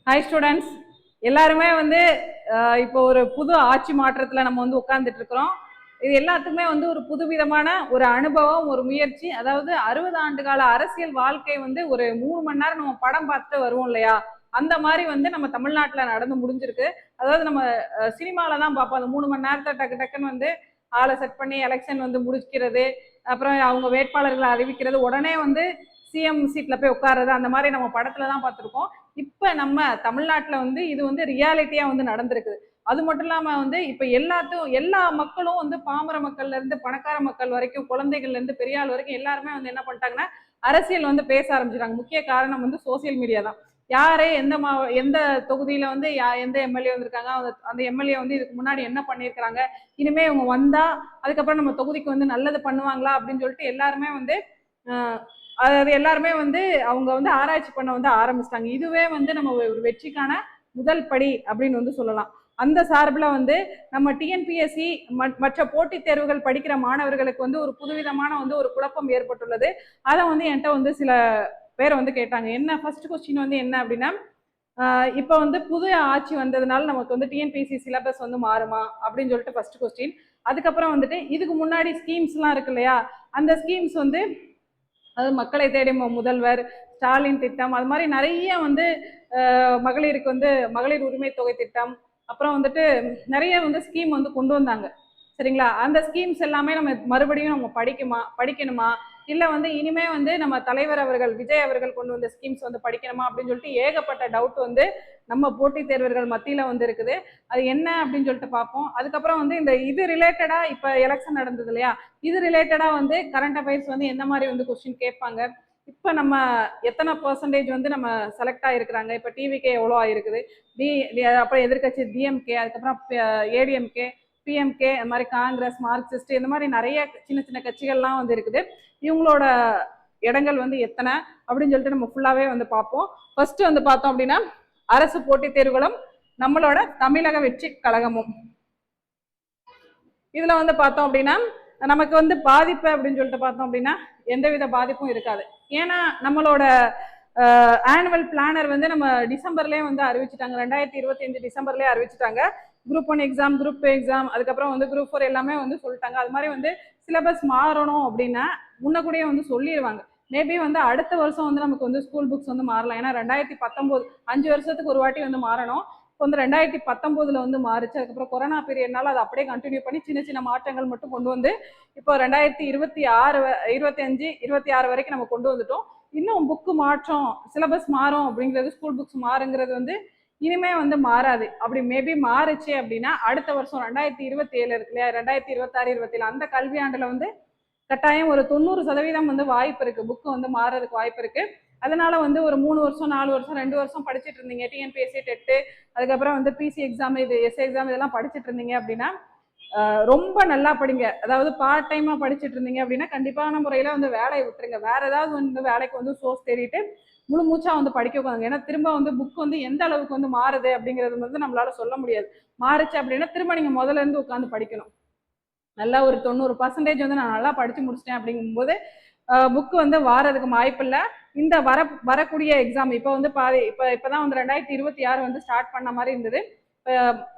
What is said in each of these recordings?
Hi students, எல்லாருமே வந்து இப்போ ஒரு புது ஆட்சி மாற்றத்தில் நம்ம வந்து உட்கார்ந்துட்டு இருக்கிறோம். இது எல்லாத்துக்குமே வந்து ஒரு புதுவிதமான ஒரு அனுபவம், ஒரு முயற்சி. அதாவது 60 ஆண்டு கால அரசியல் வாழ்க்கை வந்து ஒரு 3 மணி நேரம் நம்ம படம் பார்த்துட்டு வருவோம் இல்லையா, அந்த மாதிரி வந்து நம்ம தமிழ்நாட்டில் நடந்து முடிஞ்சிருக்கு. அதாவது நம்ம சினிமாவில் தான் பார்ப்போம், அந்த 3 மணி நேரத்தை டக்கு டக்குன்னு வந்து ஆளை செட் பண்ணி எலெக்ஷன் வந்து முடிக்கிறது, அப்புறம் அவங்க வேட்பாளர்களை அறிவிக்கிறது, உடனே வந்து சிஎம் சீட்ல போய் உட்கார்றது, அந்த மாதிரி நம்ம படத்துல தான் பார்த்துருக்கோம். இப்ப நம்ம தமிழ்நாட்டுல வந்து இது வந்து ரியாலிட்டியா வந்து நடந்திருக்குது. அது மட்டும் இல்லாம வந்து இப்ப எல்லா மக்களும் வந்து பாமர மக்கள்ல இருந்து பணக்கார மக்கள் வரைக்கும், குழந்தைகள்ல இருந்து பெரிய ஆள் வரைக்கும் எல்லாருமே வந்து என்ன பண்ணிட்டாங்கன்னா அரசியல் வந்து பேச ஆரம்பிச்சிட்டாங்க. முக்கிய காரணம் வந்து சோசியல் மீடியா தான். யாரு எந்த தொகுதியில வந்து எந்த எம்எல்ஏ வந்திருக்காங்க, அந்த எம்எல்ஏ வந்து இதுக்கு முன்னாடி என்ன பண்ணியிருக்கிறாங்க, இனிமே இவங்க வந்தா அதுக்கப்புறம் நம்ம தொகுதிக்கு வந்து நல்லது பண்ணுவாங்களா அப்படின்னு சொல்லிட்டு எல்லாருமே வந்து அதாவது எல்லாருமே வந்து அவங்க வந்து ஆராய்ச்சி பண்ண வந்து ஆரம்பிச்சிட்டாங்க. இதுவே வந்து நம்ம ஒரு வெற்றிக்கான முதல் படி அப்படின்னு வந்து சொல்லலாம். அந்த சார்பில் வந்து நம்ம டிஎன்பிஎஸ்சி மற்ற போட்டித் தேர்வுகள் படிக்கிற மாணவர்களுக்கு வந்து ஒரு புதுவிதமான வந்து ஒரு குழப்பம் ஏற்பட்டுள்ளது. அதை வந்து என்கிட்ட வந்து சில பேர் வந்து கேட்டாங்க. என்ன ஃபர்ஸ்ட் கொஸ்டின் வந்து என்ன அப்படின்னா, இப்போ வந்து புது ஆட்சி வந்ததுனால நமக்கு வந்து டிஎன்பிஎஸ்சி சிலபஸ் வந்து மாறுமா அப்படின்னு சொல்லிட்டு ஃபர்ஸ்ட் கொஸ்டின். அதுக்கப்புறம் வந்துட்டு இதுக்கு முன்னாடி ஸ்கீம்ஸ்லாம் இருக்கு இல்லையா, அந்த ஸ்கீம்ஸ் வந்து அதாவது மக்களை தேடி முதல்வர், ஸ்டாலின் திட்டம், அது மாதிரி நிறைய வந்து மகளிருக்கு வந்து மகளிர் உரிமை தொகை திட்டம், அப்புறம் வந்துட்டு நிறைய வந்து ஸ்கீம் வந்து கொண்டு வந்தாங்க. சரிங்களா, அந்த ஸ்கீம்ஸ் எல்லாமே நம்ம மறுபடியும் நம்ம படிக்கணுமா, இல்லை வந்து இனிமே வந்து நம்ம தலைவர் அவர்கள் விஜய் அவர்கள் கொண்டு வந்த ஸ்கீம்ஸ் வந்து படிக்கணுமா அப்படின்னு சொல்லிட்டு ஏகப்பட்ட டவுட் வந்து நம்ம போட்டித் தேர்வர்கள் மத்தியில் வந்து இருக்குது. அது என்ன அப்படின்னு சொல்லிட்டு பார்ப்போம். அதுக்கப்புறம் வந்து இது ரிலேட்டடா இப்போ எலெக்ஷன் நடந்தது இல்லையா, இது ரிலேட்டடா வந்து கரண்ட் அஃபேர்ஸ் வந்து என்ன மாதிரி வந்து கொஸ்டின் கேட்பாங்க, இப்போ நம்ம எத்தனை பர்சன்டேஜ் வந்து நம்ம செலக்ட் ஆகிருக்கிறாங்க, இப்போ டிவிகே எவ்வளோ ஆகிருக்குது, அப்புறம் எதிர்கட்சி டிஎம்கே, அதுக்கப்புறம் ஏடிஎம்கே, பிஎம்கே, இந்த மாதிரி காங்கிரஸ், மார்க்சிஸ்ட், இந்த மாதிரி நிறைய சின்ன சின்ன கட்சிகள்லாம் வந்து இருக்குது. இவங்களோட இடங்கள் வந்து எத்தனை அப்படின்னு சொல்லிட்டு நம்ம ஃபுல்லாவே வந்து பார்ப்போம். ஃபர்ஸ்ட் வந்து பார்த்தோம் அப்படின்னா அரசு போட்டித் தேர்வுகளும் நம்மளோட தமிழக வெற்றி கழகமும். இதுல வந்து பார்த்தோம் அப்படின்னா நமக்கு வந்து பாதிப்பு அப்படின்னு சொல்லிட்டு பார்த்தோம் அப்படின்னா எந்தவித பாதிப்பும் இருக்காது. ஏன்னா நம்மளோட ஆனுவல் பிளானர் வந்து நம்ம டிசம்பர்லேயே வந்து அறிவிச்சிட்டாங்க. 2025 டிசம்பர்லேயே அறிவிச்சிட்டாங்க. குரூப் 1 எக்ஸாம், குரூப் 2 எக்ஸாம், அதுக்கப்புறம் வந்து குரூப் 4 எல்லாமே வந்து சொல்லிட்டாங்க. அது மாதிரி வந்து சிலபஸ் மாறணும் அப்படின்னா முன்னக்கூடயே வந்து சொல்லிடுவாங்க. மேபி வந்து அடுத்த வருஷம் வந்து நமக்கு வந்து ஸ்கூல் புக்ஸ் வந்து மாறலாம். ஏன்னா 2019 5 வருஷத்துக்கு ஒரு வாட்டி வந்து மாறணும். இப்போ வந்து 2019 வந்து மாறிச்சு. அதுக்கப்புறம் கொரோனா பீரியட்னால அதை அப்படியே கண்டினியூ பண்ணி சின்ன சின்ன மாற்றங்கள் மட்டும் கொண்டு வந்து இப்போ 2026 25 26 வரைக்கும் நம்ம கொண்டு வந்துட்டோம். இன்னும் புக்கு மாற்றம், சிலபஸ் மாறும் அப்படிங்கிறது, ஸ்கூல் புக்ஸ் மாறுங்கிறது வந்து இனிமே வந்து மாறாது. அப்படி மேபி மாறுச்சு அப்படின்னா அடுத்த வருஷம் 2027 இருக்கு இல்லையா, 2026 27 அந்த கல்வியாண்டுல வந்து கட்டாயம் ஒரு 90% வந்து வாய்ப்பு இருக்கு, புக்கு வந்து மாறதுக்கு வாய்ப்பு இருக்கு. அதனால வந்து ஒரு 3 வருஷம் 4 வருஷம் 2 வருஷம் படிச்சுட்டு இருந்தீங்க, டிஎன்பிஎஸ்சி டெட்டு, அதுக்கப்புறம் வந்து பிசி எக்ஸாம், இது எஸ்ஏ எக்ஸாம், இதெல்லாம் படிச்சுட்டு இருந்தீங்க அப்படின்னா ரொம்ப நல்லா படிங்க. அதாவது பார்ட் டைமா படிச்சுட்டு இருந்தீங்க அப்படின்னா கண்டிப்பான முறையில வந்து வேலையை விட்டுருங்க. வேற ஏதாவது வந்து வேலைக்கு வந்து சோர்ஸ் தேடிட்டு முழு மூச்சா வந்து படிக்க உட்காந்து. ஏன்னா திரும்ப வந்து புக் வந்து எந்த அளவுக்கு வந்து மாறுது அப்படிங்கிறது வந்து நம்மளால சொல்ல முடியாது. மாறுச்சு அப்படின்னா திரும்ப நீங்க முதல்ல இருந்து உட்காந்து படிக்கணும். நல்லா ஒரு 90% வந்து நான் நல்லா படிச்சு முடிச்சிட்டேன் அப்படிங்கும்போது புக்கு வந்து வாரதுக்கு வாய்ப்பு இல்லை. இந்த வரக்கூடிய எக்ஸாம் இப்போ வந்து இப்போதான் வந்து 2026 வந்து ஸ்டார்ட் பண்ண மாதிரி இருந்தது.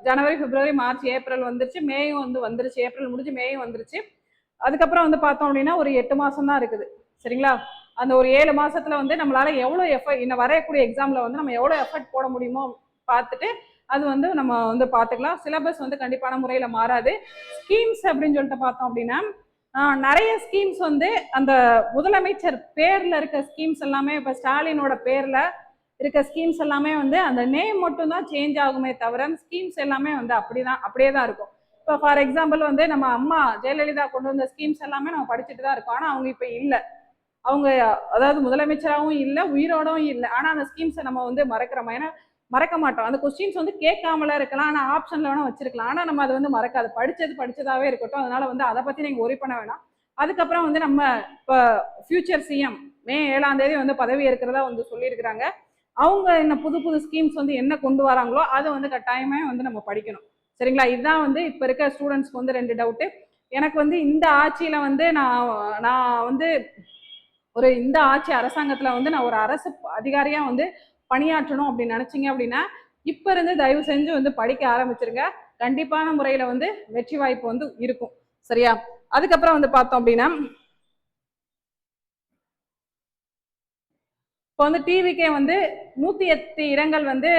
ஜனவரி, பிப்ரவரி, மார்ச், ஏப்ரல் வந்துருச்சு, மேயும் வந்து வந்துருச்சு, ஏப்ரல் முடிஞ்சு மேயும் வந்துருச்சு. அதுக்கப்புறம் வந்து பார்த்தோம் அப்படின்னா ஒரு 8 மாசம் தான் இருக்குது. சரிங்களா, அந்த ஒரு 7 மாசத்துல வந்து நம்மளால எவ்வளோ இன்னும் வரக்கூடிய எக்ஸாம்ல வந்து நம்ம எவ்வளோ எஃபர்ட் போட முடியுமோ பார்த்துட்டு அது வந்து நம்ம வந்து பார்த்துக்கலாம். சிலபஸ் வந்து கண்டிப்பான முறையில மாறாது. ஸ்கீம்ஸ் அப்படின்னு சொல்லிட்டு பார்த்தோம் அப்படின்னா நிறைய ஸ்கீம்ஸ் வந்து அந்த முதலமைச்சர் பேர்ல இருக்க ஸ்கீம்ஸ் எல்லாமே, இப்ப ஸ்டாலினோட பேர்ல இருக்க ஸ்கீம்ஸ் எல்லாமே வந்து அந்த நேம் மட்டும் தான் சேஞ்ச் ஆகுமே தவிர ஸ்கீம்ஸ் எல்லாமே வந்து அப்படியே தான் இருக்கும். இப்போ ஃபார் எக்ஸாம்பிள் வந்து நம்ம அம்மா ஜெயலலிதா கொண்டு வந்த ஸ்கீம்ஸ் எல்லாமே நம்ம படிச்சுட்டு தான் இருக்கோம். ஆனால் அவங்க இப்போ இல்லை, அவங்க அதாவது முதலமைச்சராகவும் இல்லை, உயிரோடவும் இல்லை. ஆனால் அந்த ஸ்கீம்ஸை நம்ம வந்து மறக்கிறோமா? ஏன்னா மறக்க மாட்டோம். அந்த கொஸ்டின்ஸ் வந்து கேட்காமல இருக்கலாம், ஆனால் ஆப்ஷன்ல வேணா வச்சிருக்கலாம். ஆனால் நம்ம அதை வந்து மறக்காது, படிச்சதாவே இருக்கட்டும். அதனால வந்து அதை பத்தி நீங்க ஒரி பண்ண வேணாம். அதுக்கப்புறம் வந்து நம்ம இப்போ ஃபியூச்சர் சிஎம் மே 7ஆம் தேதி வந்து பதவி ஏற்கிறதா வந்து சொல்லியிருக்கிறாங்க. அவங்க என்ன புது ஸ்கீம்ஸ் வந்து என்ன கொண்டு வராங்களோ அதை வந்து கட்டாயமே வந்து நம்ம படிக்கணும். சரிங்களா, இதுதான் வந்து இப்போ இருக்க ஸ்டூடெண்ட்ஸ்க்கு வந்து 2 டவுட்டு. எனக்கு வந்து இந்த ஆட்சியில வந்து நான் வந்து இந்த ஆட்சி அரசாங்கத்துல வந்து நான் ஒரு அரசு அதிகாரியா வந்து பணியாற்றணும் அப்படின்னு நினைச்சீங்க அப்படின்னா இப்ப இருந்து தயவு செஞ்சு வந்து படிக்க ஆரம்பிச்சிருங்க. கண்டிப்பான முறையில வந்து வெற்றி வாய்ப்பு வந்து இருக்கும். சரியா? அதுக்கப்புறம் வந்து பார்த்தோம் அப்படின்னா இப்போ வந்து டிவிக்கே வந்து 108 இடங்கள் வந்து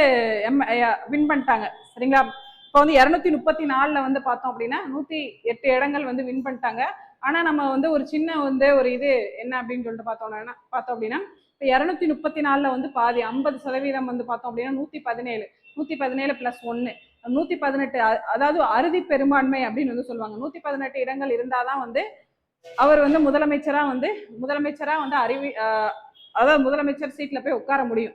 வின் பண்ணிட்டாங்க. சரிங்களா? இப்போ வந்து 234ல வந்து பார்த்தோம் அப்படின்னா 108 இடங்கள் வந்து வின் பண்ணிட்டாங்க. ஆனா நம்ம வந்து ஒரு சின்ன வந்து ஒரு இது என்ன அப்படின்னு சொல்லிட்டு பார்த்தோம் அப்படின்னா இப்போ 234ல வந்து பாதி 50% வந்து பார்த்தோம் அப்படின்னா 117 பிளஸ் 1 118, அதாவது அறுதி பெரும்பான்மை அப்படின்னு வந்து சொல்லுவாங்க. 118 இடங்கள் இருந்தாதான் வந்து அவர் வந்து முதலமைச்சரா வந்து அதாவது முதலமைச்சர் சீட்ல போய் உட்கார முடியும்.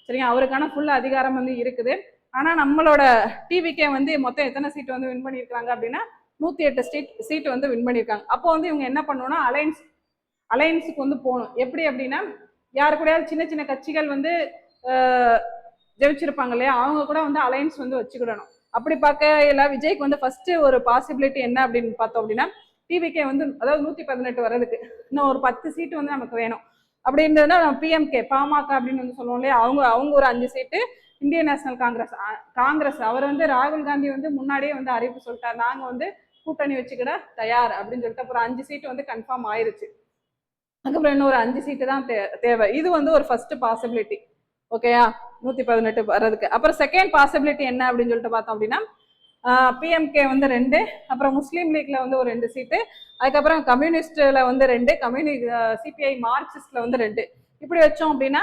சரிங்க? அவருக்கான ஃபுல் அதிகாரம் வந்து இருக்குது. ஆனா நம்மளோட டிவிக்கே வந்து மொத்தம் எத்தனை சீட் வந்து வின் பண்ணியிருக்காங்க அப்படின்னா 108 சீட் வந்து வின் பண்ணியிருக்காங்க. அப்போ வந்து இவங்க என்ன பண்ணணும்னா அலையன்ஸுக்கு வந்து போகணும். எப்படி அப்படின்னா யாரு கூடயாவது சின்ன சின்ன கட்சிகள் வந்து ஜெயிச்சிருப்பாங்க இல்லையா, அவங்க கூட வந்து அலையன்ஸ் வந்து வச்சுக்கிடணும். அப்படி பார்க்க விஜய்க்கு வந்து ஃபர்ஸ்ட் ஒரு பாசிபிலிட்டி என்ன அப்படின்னு பார்த்தோம் அப்படின்னா டிவிக்கே வந்து அதாவது 118 வர்றதுக்கு இன்னும் ஒரு 10 சீட்டு வந்து நமக்கு வேணும். அப்படி இருந்ததுன்னா நம்ம பிஎம்கே பாமக அப்படின்னு வந்து சொல்லுவோம் இல்லையா, அவங்க ஒரு 5 சீட்டு, இந்தியன் நேஷனல் காங்கிரஸ் அவர் வந்து ராகுல் காந்தி வந்து முன்னாடியே வந்து அறிவிப்பு சொல்லிட்டார், நாங்க வந்து கூட்டணி வச்சுக்கிட தயார் அப்படின்னு சொல்லிட்டு அப்புறம் 5 சீட்டு வந்து கன்ஃபார்ம் ஆயிருச்சு. அதுக்கப்புறம் இன்னும் ஒரு 5 சீட்டு தான் தேவை. இது வந்து ஒரு ஃபர்ஸ்ட் பாசிபிலிட்டி. ஓகேயா? 118 வர்றதுக்கு. அப்புறம் செகண்ட் பாசிபிலிட்டி என்ன அப்படின்னு சொல்லிட்டு பார்த்தோம் அப்படின்னா பிஎம்கே வந்து 2, அப்புறம் முஸ்லீம் லீக்ல வந்து ஒரு 2 சீட்டு, அதுக்கப்புறம் கம்யூனிஸ்ட்ல வந்து 2, சிபிஐ மார்க்சிஸ்ட்ல வந்து 2. இப்படி வச்சோம் அப்படின்னா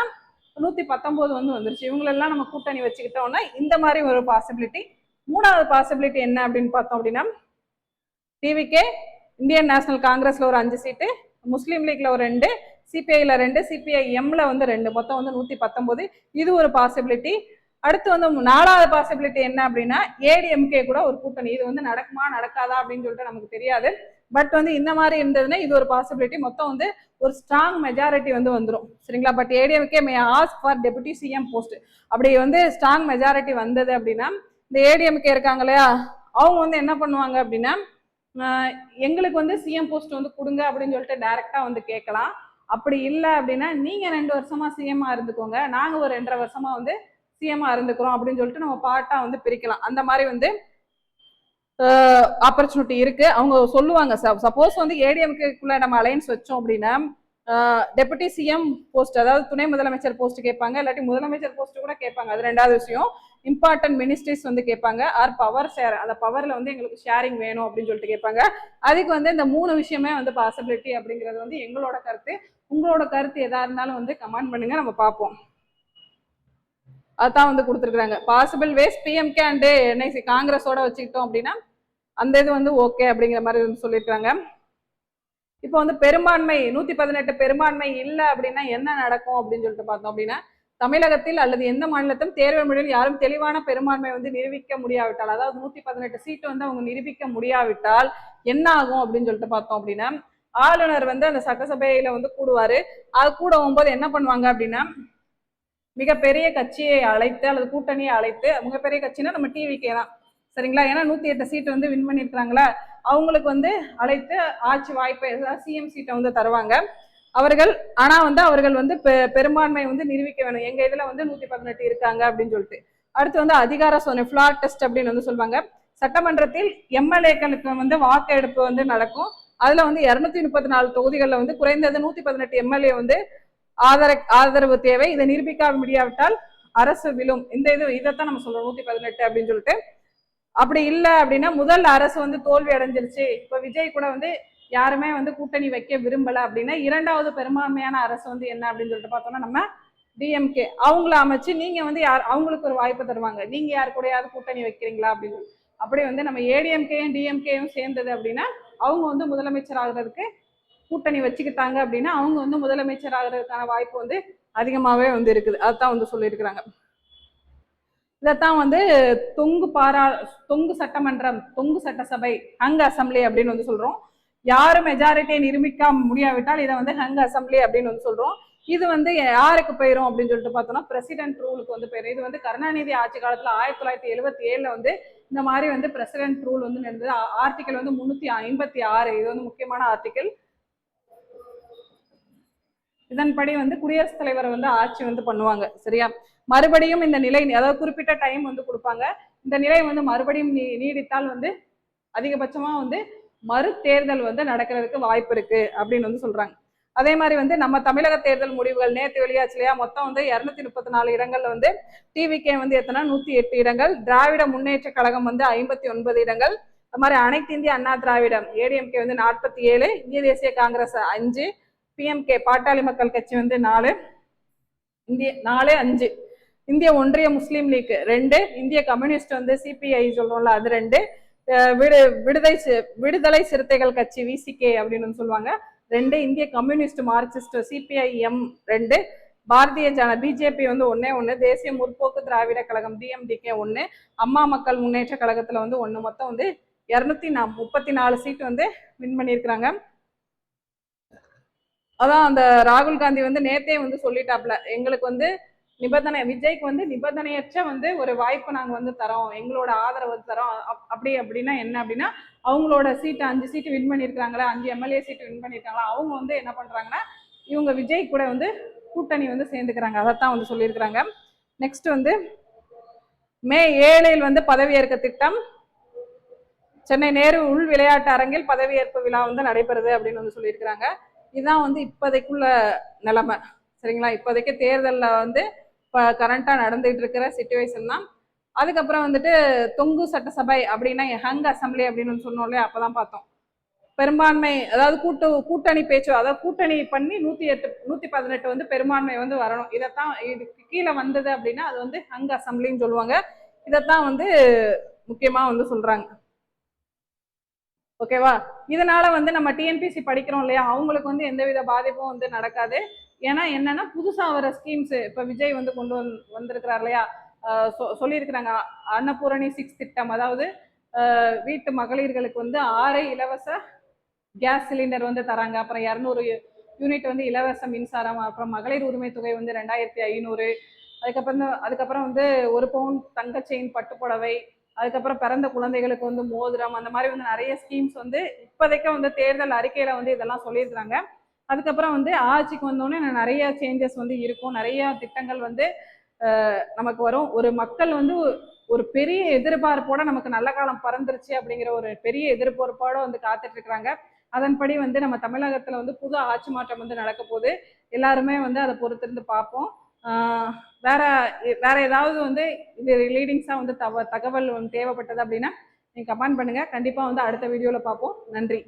119 வந்து வந்துருச்சு. இவங்களெல்லாம் நம்ம கூட்டணி வச்சுக்கிட்டோம்னா இந்த மாதிரி ஒரு பாசிபிலிட்டி. மூணாவது பாசிபிலிட்டி என்ன அப்படின்னு பார்த்தோம் அப்படின்னா டிவிகே, இந்தியன் நேஷனல் காங்கிரஸ்ல ஒரு 5 சீட்டு, முஸ்லீம் லீக்ல ஒரு 2, சிபிஐல 2, சிபிஐஎம்ல வந்து 2, மொத்தம் வந்து 119. இது ஒரு பாசிபிலிட்டி. அடுத்து வந்து 4வது பாசிபிலிட்டி என்ன அப்படின்னா ஏடிஎம்கே கூட ஒரு கூட்டணி. இது வந்து நடக்குமா நடக்காதா அப்படின்னு சொல்லிட்டு நமக்கு தெரியாது. பட் வந்து இந்த மாதிரி இருந்ததுன்னா இது ஒரு பாசிபிலிட்டி. மொத்தம் வந்து ஒரு ஸ்ட்ராங் மெஜாரிட்டி வந்து வந்துடும். சரிங்களா? But ADMK May ask for deputy CM post. அப்படி வந்து ஸ்ட்ராங் மெஜாரிட்டி வந்தது அப்படின்னா இந்த ஏடிஎம்கே இருக்காங்க இல்லையா, அவங்க வந்து என்ன பண்ணுவாங்க அப்படின்னா எங்களுக்கு வந்து சிஎம் போஸ்ட் வந்து கொடுங்க அப்படின்னு சொல்லிட்டு டைரக்டா வந்து கேட்கலாம். அப்படி இல்லை அப்படின்னா நீங்க 2 வருஷமா சிஎம்மா இருந்துக்கோங்க, நாங்க ஒரு 2.5 வருஷமா வந்து சிஎம்மா இருந்துக்கிறோம் அப்படின்னு சொல்லிட்டு நம்ம பார்ட்டா வந்து பிரிக்கலாம். அந்த மாதிரி வந்து ஆப்பர்ச்சுனிட்டி இருக்கு. அவங்க சொல்லுவாங்க சப்போஸ் வந்து ஏடிஎம்கேக்குள்ள நம்ம அலையன்ஸ் வச்சோம் அப்படின்னா டெபுட்டி சிஎம் போஸ்ட், அதாவது துணை முதலமைச்சர் போஸ்ட் கேட்பாங்க, இல்லாட்டி முதலமைச்சர் போஸ்ட் கூட கேட்பாங்க. அது 2வது விஷயம். இம்பார்ட்டன்ட் மினிஸ்ட்ரிஸ் வந்து கேட்பாங்க, ஆர் பவர் ஷேர், அந்த பவர்ல வந்து எங்களுக்கு ஷேரிங் வேணும் அப்படின்னு சொல்லிட்டு கேட்பாங்க. அதுக்கு வந்து இந்த 3 விஷயமே வந்து பாசிபிலிட்டி அப்படிங்கிறது வந்து எங்களோட கருத்து. உங்களோட கருத்து எதா இருந்தாலும் வந்து கமெண்ட் பண்ணுங்க, நம்ம பார்ப்போம். அதான் வந்து கொடுத்துருக்காங்க possible ways PMK and NIC காங்கிரஸோட வச்சுக்கிட்டோம் அப்படின்னா அந்த இது வந்து ஓகே அப்படிங்கிற மாதிரி வந்து சொல்லியிருக்காங்க. இப்போ வந்து பெரும்பான்மை 118 பெரும்பான்மை இல்லை அப்படின்னா என்ன நடக்கும் அப்படின்னு சொல்லிட்டு பார்த்தோம் அப்படின்னா தமிழகத்தில் அல்லது எந்த மாநிலத்திலும் தேர்தல் முடிவில் யாரும் தெளிவான பெரும்பான்மை வந்து நிரூபிக்க முடியாவிட்டால், அதாவது 118 சீட்டு வந்து அவங்க நிரூபிக்க முடியாவிட்டால் என்ன ஆகும் அப்படின்னு சொல்லிட்டு பார்த்தோம் அப்படின்னா ஆளுநர் வந்து அந்த சட்டசபையில வந்து கூடுவாரு. அது கூட போகும்போது என்ன பண்ணுவாங்க அப்படின்னா மிகப்பெரிய கட்சியை அழைத்து அல்லது கூட்டணியை அழைத்து, மிகப்பெரிய கட்சினா நம்ம டிவிக்கே தான். சரிங்களா? ஏன்னா 108 சீட்டு வந்து வின் பண்ணியிருக்காங்களா, அவங்களுக்கு வந்து அழைத்து ஆட்சி வாய்ப்பை சிஎம் சீட்டை வந்து தருவாங்க அவர்கள். ஆனா வந்து அவர்கள் வந்து பெரும்பான்மை வந்து நிரூபிக்க வேணும், எங்க இதுல வந்து 118 இருக்காங்க அப்படின்னு சொல்லிட்டு. அடுத்து வந்து அதிகார சோதனை ஃபிளார் டெஸ்ட் அப்படின்னு வந்து சொல்லுவாங்க. சட்டமன்றத்தில் எம்எல்ஏக்களுக்கு வந்து வாக்கெடுப்பு வந்து நடக்கும். அதுல வந்து 234 தொகுதிகளில் வந்து குறைந்தது 118 எம்எல்ஏ வந்து ஆதரவு தேவை. இதை நிரூபிக்க முடியாவிட்டால் அரசு விழும். இந்த இதைத்தான் நம்ம சொல்றோம் 118 அப்படின்னு சொல்லிட்டு. அப்படி இல்லை அப்படின்னா முதல் அரசு வந்து தோல்வி அடைஞ்சிருச்சு, இப்ப விஜய் கூட வந்து யாருமே வந்து கூட்டணி வைக்க விரும்பல அப்படின்னா 2வது பெரும்பான்மையான அரசு வந்து என்ன அப்படின்னு சொல்லிட்டு பார்த்தோம்னா நம்ம டிஎம்கே அவங்கள அமைச்சு நீங்க வந்து அவங்களுக்கு ஒரு வாய்ப்பு தருவாங்க, நீங்க யாரு கூடயாவது கூட்டணி வைக்கிறீங்களா அப்படின்னு. அப்படி வந்து நம்ம ஏடிஎம்கேயும் டிஎம்கேயும் சேர்ந்தது அப்படின்னா அவங்க வந்து முதலமைச்சர் ஆகுறதுக்கு கூட்டணி வச்சுக்கிட்டாங்க அப்படின்னா அவங்க வந்து முதலமைச்சர் ஆகிறதுக்கான வாய்ப்பு வந்து அதிகமாகவே வந்து இருக்குது. அதுதான் வந்து சொல்லியிருக்கிறாங்க. இதைத்தான் வந்து தொங்கு சட்டமன்றம், தொங்கு சட்டசபை, ஹங் அசம்பிளி அப்படின்னு வந்து சொல்றோம். யாரும் மெஜாரிட்டியை நிரூபிக்க முடியாவிட்டால் இதை வந்து ஹங் அசம்பிளி அப்படின்னு வந்து சொல்றோம். இது வந்து யாருக்கு போயிரும் அப்படின்னு சொல்லிட்டு பார்த்தோம்னா பிரசிடென்ட் ரூலுக்கு வந்து போயிடும். இது வந்து கருணாநிதி ஆட்சி காலத்துல 1977 வந்து இந்த மாதிரி வந்து பிரசிடென்ட் ரூல் வந்து நடந்தது. ஆர்டிகல் வந்து 356, இது வந்து முக்கியமான ஆர்டிகல். இதன்படி வந்து குடியரசுத் தலைவர் வந்து ஆட்சி வந்து பண்ணுவாங்க. சரியா? மறுபடியும் இந்த நிலை, அதாவது குறிப்பிட்ட டைம் வந்து கொடுப்பாங்க. இந்த நிலை வந்து மறுபடியும் நீடித்தால் வந்து அதிகபட்சமா வந்து மறு தேர்தல் வந்து நடக்கிறதுக்கு வாய்ப்பு இருக்கு அப்படின்னு வந்து சொல்றாங்க. அதே மாதிரி வந்து நம்ம தமிழக தேர்தல் முடிவுகள் நேற்று வெளியாச்சு இல்லையா, மொத்தம் வந்து 234 இடங்கள்ல வந்து டிவிகே வந்து எத்தனை 108 இடங்கள், திராவிட முன்னேற்ற கழகம் வந்து 59 இடங்கள், அது மாதிரி அனைத்து இந்திய அண்ணா திராவிடம் ஏடிஎம்கே வந்து 47, இந்திய தேசிய காங்கிரஸ் 5, பிஎம்கே பாட்டாளி மக்கள் கட்சி வந்து 4, 5, இந்திய ஒன்றிய முஸ்லீம் லீக் 2, இந்திய கம்யூனிஸ்ட் வந்து சிபிஐ சொல்றோம்ல அது 2, விடுதலை சிறுத்தைகள் கட்சி விசிகே அப்படின்னு சொல்லுவாங்க 2, இந்திய communist Marxist CPIM 2, Bharatiya BJP வந்து 1, தேசிய முற்போக்கு திராவிட கழகம் டிஎம்டிகே 1, அம்மா மக்கள் முன்னேற்ற கழகத்துல வந்து 1, மொத்தம் வந்து 234 சீட் வந்து வின் பண்ணியிருக்கிறாங்க. அதான் அந்த ராகுல் காந்தி வந்து நேத்தே வந்து சொல்லிட்டாப்ல, எங்களுக்கு வந்து நிபந்தனை, விஜய்க்கு வந்து நிபந்தனையற்ற வந்து ஒரு வாய்ப்பு நாங்க வந்து தரோம், எங்களோட ஆதரவு தரோம். அப்படின்னா என்ன அப்படின்னா, அவங்களோட சீட்டு 5 சீட்டு வின் பண்ணியிருக்காங்களா, 5 எம்எல்ஏ சீட்டு வின் பண்ணியிருக்காங்களா, அவங்க வந்து என்ன பண்றாங்கன்னா இவங்க விஜய் கூட வந்து கூட்டணி வந்து சேர்ந்துக்கிறாங்க. அதைத்தான் வந்து சொல்லியிருக்கிறாங்க. நெக்ஸ்ட் வந்து மே 7 வந்து பதவியேற்க திட்டம், சென்னை நேரு உள் விளையாட்டு அரங்கில் பதவியேற்பு விழா வந்து நடைபெறுது அப்படின்னு வந்து சொல்லியிருக்கிறாங்க. இதுதான் வந்து இப்போதைக்குள்ள நிலைமை. சரிங்களா, இப்போதைக்கு தேர்தலில் வந்து இப்போ கரண்டா நடந்துட்டு இருக்கிற சிச்சுவேஷன் தான். அதுக்கப்புறம் வந்துட்டு தொங்கு சட்டசபை அப்படின்னா ஹங் அசம்பிளி அப்படின்னு சொன்னோம் இல்லையா, அப்பதான் பார்த்தோம் பெரும்பான்மை, அதாவது கூட்டணி பேச்சு, அதாவது கூட்டணி பண்ணி 118 வந்து பெரும்பான்மை வந்து வரணும். இதைத்தான் இதுக்கு கீழே வந்தது அப்படின்னா அது வந்து ஹங் அசம்பிளின்னு சொல்லுவாங்க. இதைத்தான் வந்து முக்கியமா வந்து சொல்றாங்க. ஓகேவா, இதனால வந்து நம்ம டிஎன்பிசி படிக்கிறோம் இல்லையா, அவங்களுக்கு வந்து எந்தவித பாதிப்பும் வந்து நடக்காது. ஏன்னா என்னன்னா புதுசா வர ஸ்கீம்ஸ், இப்ப விஜய் வந்து கொண்டு வந்திருக்கிறார் இல்லையா, சொல்லியிருக்கிறாங்க அன்னபூரணி 6 திட்டம், அதாவது வீட்டு மகளிர்களுக்கு வந்து 6 இலவச கேஸ் சிலிண்டர் வந்து தராங்க, அப்புறம் 200 யூனிட் வந்து இலவச மின்சாரம், அப்புறம் மகளிர் உரிமை தொகை வந்து 2500, அதுக்கப்புறம் வந்து 1 பவுன் தங்க செயின் பட்டுப்புடவை, அதுக்கப்புறம் பிறந்த குழந்தைகளுக்கு வந்து மோதிரம், அந்த மாதிரி வந்து நிறைய ஸ்கீம்ஸ் வந்து இப்போதைக்கு வந்து தேர்தல் அறிக்கையில வந்து இதெல்லாம் சொல்லியிருக்கிறாங்க. அதுக்கப்புறம் வந்து ஆட்சிக்கு வந்தோடனே நிறைய சேஞ்சஸ் வந்து இருக்கும், நிறைய திட்டங்கள் வந்து நமக்கு வரும். ஒரு மக்கள் வந்து ஒரு பெரிய எதிர்பார்ப்போட நமக்கு நல்ல காலம் பறந்துருச்சு அப்படிங்கிற ஒரு பெரிய எதிர்பார்ப்போட வந்து காத்துட்டு இருக்கிறாங்க. அதன்படி வந்து நம்ம தமிழகத்துல வந்து புது ஆட்சி மாற்றம் வந்து நடக்க போகுது. எல்லாருமே வந்து அதை பொறுத்திருந்து பார்ப்போம். வேற ஏதாவது வந்து இது லீடிங்ஸா வந்து தகவல் தேவைப்பட்டது அப்படின்னா நீங்க கமெண்ட் பண்ணுங்க. கண்டிப்பா வந்து அடுத்த வீடியோல பார்ப்போம். நன்றி.